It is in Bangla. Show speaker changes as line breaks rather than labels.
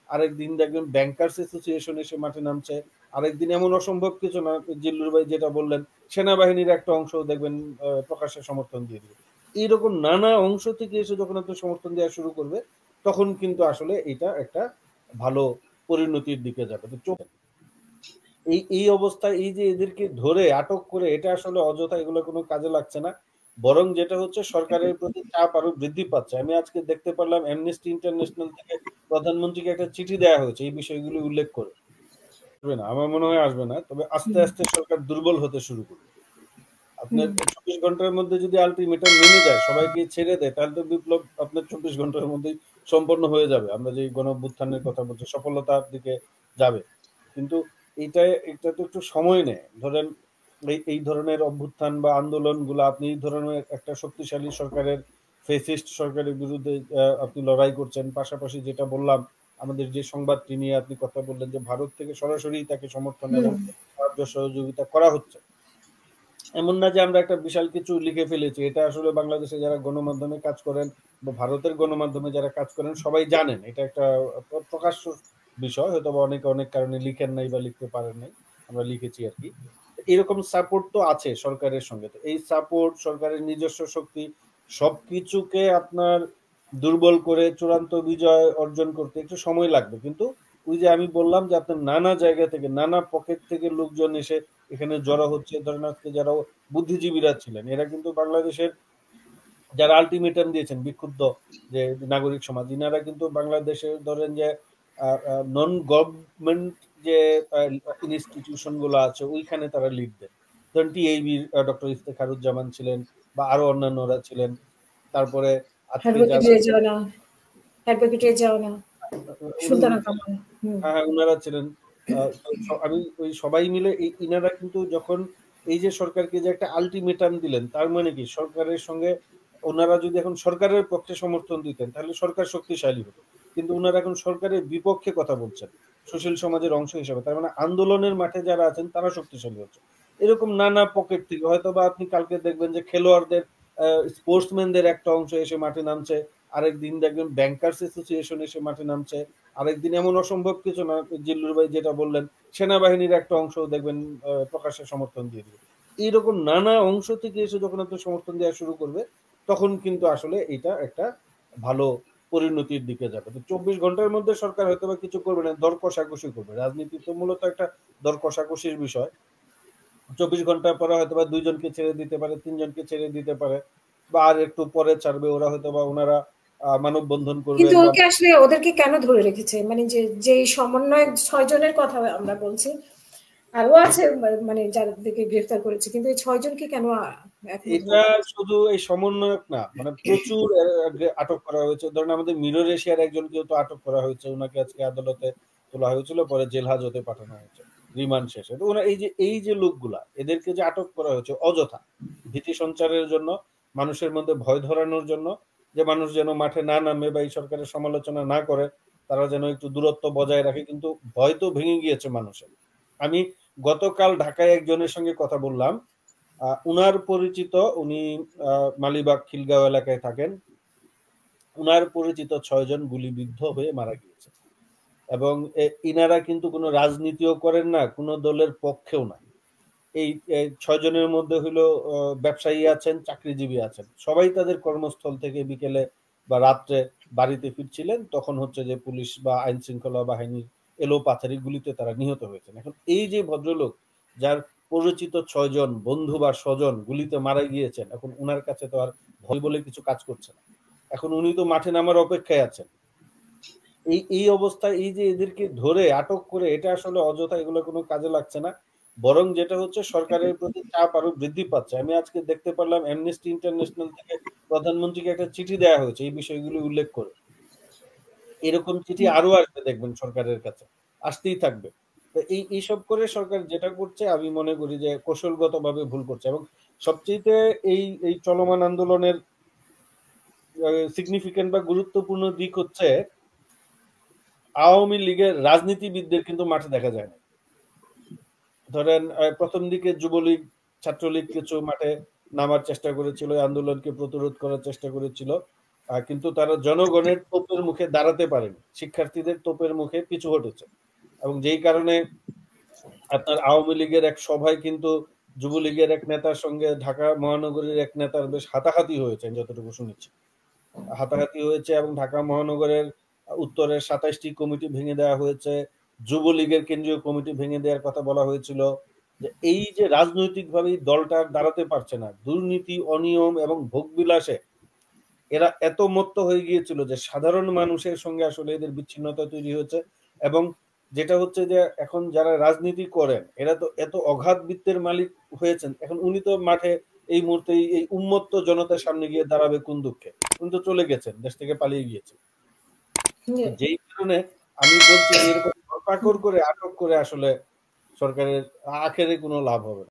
আরেকদিন দেখবেন ব্যাংকার্স অ্যাসোসিয়েশন এসে মাঠে নামছে, আরেকদিন এমন অসম্ভব কিছু না, জিল্লুর ভাই যেটা বললেন সেনাবাহিনীর একটা অংশ দেখবেন প্রকাশ্যে সমর্থন দিয়ে দিবে। এইরকম নানা অংশ থেকে এসে যখন আপনি সমর্থন দেওয়া শুরু করবে, তখন কিন্তু আসলে এটা একটা ভালো পরিণতির দিকে যাবে। তো এই অবস্থায় এই যে এদেরকে ধরে আটক করে, এটা আসলে অযথা, এগুলো কোনো কাজে লাগছে না। বরং যেটা হচ্ছে, সরকারের প্রতি চাপ আরো বৃদ্ধি পাচ্ছে। আমি আজকে দেখতে পারলাম অ্যামনেস্টি ইন্টারন্যাশনাল থেকে প্রধানমন্ত্রীকে একটা চিঠি দেওয়া হয়েছে এই বিষয়গুলি উল্লেখ করে। আসবে না, আমার মনে হয় আসবে না, তবে আস্তে আস্তে সরকার দুর্বল হতে শুরু করবে। আপনার ২৪ ঘন্টার মধ্যে যদি আলটিমেটাম মেনে যায়, সবাইকে ছেড়ে দেয়, তাহলে তো বিপ্লব আপনার ২৪ ঘন্টার মধ্যেই সম্পন্ন হয়ে যাবে। আমরা যে গণ-অভ্যুত্থানের কথা বলছি, সফলতার দিকে যাবে। কিন্তু এটা তো একটু সময় নেয়। ধরেন এই ধরনের অভ্যুত্থান বা আন্দোলনগুলো, আপনি এই ধরনের একটা শক্তিশালী সরকারের, ফ্যাসিস্ট সরকারের বিরুদ্ধে আপনি লড়াই করছেন। পাশাপাশি যেটা বললাম, আমাদের যে সংবাদটি নিয়ে আপনি কথা বললেন, যে ভারত থেকে সরাসরি তাকে সমর্থন এবং সাহায্য সহযোগিতা করা হচ্ছে। এমন না যে আমরা একটা বিশাল কিছু লিখে ফেলেছি। এটা আসলে বাংলাদেশে যারা গণমাধ্যমে কাজ করেন বা ভারতের গণমাধ্যমে যারা কাজ করেন, সবাই জানেন এটা একটা প্রকাশ্য বিষয়। হয়তোবা অনেকে অনেক কারণে লিখেন নাই বা লিখতে পারেন নাই, আমরা লিখেছি আর কি। এরকম সাপোর্ট তো আছে সরকারের সঙ্গে। তো এই সাপোর্ট, সরকারের নিজস্ব শক্তি, সবকিছুকে আপনার দুর্বল করে চূড়ান্ত বিজয় অর্জন করতে একটু সময় লাগবে। কিন্তু ওই যে আমি বললাম যে আপনার নানা জায়গা থেকে, নানা পকেট থেকে লোকজন এসে এখানে জড়ো হচ্ছে। ধরেন আজকে যারা বুদ্ধিজীবীরা ছিলেন, এরা কিন্তু বাংলাদেশের, যারা আলটিমেটাম দিয়েছেন বিক্ষুব্ধ যে নাগরিক সমাজ, ইনারা কিন্তু বাংলাদেশের ধরেন যে নন গভর্নমেন্ট যে ইনস্টিটিউশন গুলো আছে, ওইখানে তারা লিড দেন। ধরেন টিএইবির ডক্টর ইফতেখারুজ্জামান ছিলেন, বা আরো অন্যান্যরা ছিলেন। তারপরে আজকে যারা
অ্যাডভোকেট রেজাউনা, সুলতানা কামাল।
হ্যাঁ, উনারা ছিলেন। আমি ওই সবাই মিলে ইনারা কিন্তু যখন এই যে সরকারকে যে একটা আলটিমেটাম দিলেন, তার মানে কি সরকারের সঙ্গে ওনারা যদি এখন সরকারের পক্ষে সমর্থন দিতেন, তাহলে সরকার শক্তিশালী হতো। কিন্তু উনারা এখন সরকারের বিপক্ষে কথা বলছেন সুশীল সমাজের অংশ হিসেবে। তার মানে আন্দোলনের মাঠে যারা আছেন তারা শক্তিশালী হচ্ছে। এরকম নানা পকেট থেকে হয়তো বা আপনি কালকে দেখবেন যে খেলোয়াড়দের, স্পোর্টসম্যানদের একটা অংশ এসে মাঠে নামছে, আরেকদিন দেখবেন ব্যাংকার্স অ্যাসোসিয়েশন এসে মাঠে নামছে, আরেকদিন এমন অসম্ভব কিছু না, জিল্লুর ভাই যেটা বললেন সেনাবাহিনীর একটা অংশ দেখবেন প্রকাশ্যে সমর্থন দিয়ে দিবে। এইরকম নানা অংশ থেকে এসে যখন আপনি সমর্থন দেওয়া শুরু করবে, তখন কিন্তু আসলে এটা একটা ভালো পরিণতির দিকে যাবে। তো ২৪ ঘন্টার মধ্যে সরকার হয়তো বা কিছু করবে না, দর কষাকষি করবে। রাজনীতি তো মূলত একটা দর কষাকষির বিষয়। ২৪ ঘন্টা পরে হয়তো বা ২ জনকে ছেড়ে দিতে পারে, ৩ জনকে ছেড়ে দিতে পারে, বা আর একটু পরে ছাড়বে। ওরা হয়তো বা ওনারা মানববন্ধন
কিন্তু
করবেন বা
ওকে আসলে ওদেরকে কেন ধরে রেখেছে? মানে যে সমন্বয় ৬ জনের কথা আমরা বলছি, আরো আছে মানে যাদেরকে গ্রেফতার করেছে, কিন্তু এই ৬ জনকে কেন এখনো
এটা
ধরে রেখেছে?
শুধু এই সমন্বয়ক না, মানে প্রচুর আটক করা হয়েছে। ধরেন আমাদের মিরর এশিয়ার একজনকেও তো আটক করা হয়েছে, ওনাকে আজকে আদালতে তোলা হয়েছিল, পরে জেল হাজতে পাঠানো হয়েছে রিমান্ড শেষে। তো ওরা এই যে লোকগুলা, এদেরকে যে আটক করা হয়েছে অযথা, ভীতি সঞ্চারের জন্য, মানুষের মধ্যে ভয় ধরানোর জন্য, যে মানুষ যেন মাঠে না নামে বা এই সরকারের সমালোচনা না করে, তারা যেন একটু দূরত্ব বজায় রাখে। কিন্তু ভয় তো ভেঙে গিয়েছে মানুষের। আমি গতকাল ঢাকায় একজনের সঙ্গে কথা বললাম, উনার পরিচিত, উনি মালিবাগ খিলগাঁও এলাকায় থাকেন। উনার পরিচিত ৬ জন গুলিবিদ্ধ হয়ে মারা গিয়েছে। এবং ইনারা কিন্তু কোনো রাজনীতিও করেন না, কোনো দলের পক্ষেও না। এই ৬ জনের মধ্যে হলো ব্যবসায়ী আছেন, চাকরিজীবী আছেন। সবাই তাদের কর্মস্থল থেকে বিকেলে বা রাত্রে বাড়িতে ফিরছিলেন, তখন হচ্ছে যে পুলিশ বা আইন শৃঙ্খলা বাহিনীর এলোপাথারি গুলিতে তারা নিহত হয়েছেন। এখন এই যে ভদ্রলোক, যার পরিচিত ৬ জন বন্ধু বা স্বজন গুলিতে মারা গিয়েছেন, এখন উনার কাছে তো আর ভয় বলে কিছু কাজ করছে না। এখন উনি তো মাঠে নামার অপেক্ষায় আছেন। এই অবস্থায় এই যে এদেরকে ধরে আটক করে, এটা আসলে অযথা, এগুলো কোনো কাজে লাগছে না। বরং যেটা হচ্ছে, সরকারের প্রতি চাপ আরো বৃদ্ধি পাচ্ছে। আমি আজকে দেখতে পারলাম অ্যামনেস্টি ইন্টারন্যাশনাল থেকে প্রধানমন্ত্রীকে একটা চিঠি দেওয়া হয়েছে এই বিষয়গুলি উল্লেখ করে। এরকম চিঠি আরো আসবে দেখবেন সরকারের কাছে, আসতেই থাকবে। তো এইসব করে সরকার যেটা করছে, আমি মনে করি যে কৌশলগতভাবে ভুল করছে। এবং সবচেয়ে এই চলমান আন্দোলনের সিগনিফিকেন্ট বা গুরুত্বপূর্ণ দিক হচ্ছে, আওয়ামী লীগের রাজনীতিবিদদের কিন্তু মাঠে দেখা যায় না। ধরেন প্রথম দিকে যুবলীগ, ছাত্রলীগ কিছু মাঠে নামার চেষ্টা করেছিল, আন্দোলনকে প্রতিরোধ করার চেষ্টা করেছিল। কিন্তু তারা জনগণের তোপের মুখে দাঁড়াতে পারেনি। শিক্ষার্থীদের তোপের মুখে পিছু হটেছে। এবং যেই কারণে আপনার আওয়ামী লীগের এক সভায় কিন্তু যুবলীগের এক নেতার সঙ্গে ঢাকা মহানগরীর এক নেতার বেশ হাতাহাতি হয়েছে আমি যতটুকু শুনেছি। হাতাহাতি হয়েছে এবং ঢাকা মহানগরের উত্তরের ২৭ টি কমিটি ভেঙে দেওয়া হয়েছে। যুবলীগের কেন্দ্রীয় কমিটি ভেঙে দেওয়ার কথা বলা হয়েছিল। যে এই যে রাজনৈতিকভাবে এই দলটা আর দাঁড়াতে পারছে না। দুর্নীতি, অনিয়ম এবং ভোগবিলাসে এরা এত মত্ত হয়ে গিয়েছিল যে সাধারণ মানুষের সঙ্গে আসলে এদের বিচ্ছিন্নতা তৈরি হয়েছে। এবং যেটা হচ্ছে যে এখন যারা রাজনীতি করেন এরা তো এত অগাধ বিত্তের মালিক হয়েছেন, এখন উনি তো মাঠে এই মুহূর্তে এই উন্মত্ত জনতার সামনে গিয়ে দাঁড়াবে কোন দুঃখে? উনি তো চলে গেছেন, দেশ থেকে পালিয়ে গিয়েছেন।
জি।
তো যেই কারণে আমি বলছি যে এরকম ধরপাকড় করে আটক করে আসলে সরকারের আখেরে কোনো লাভ হবে না।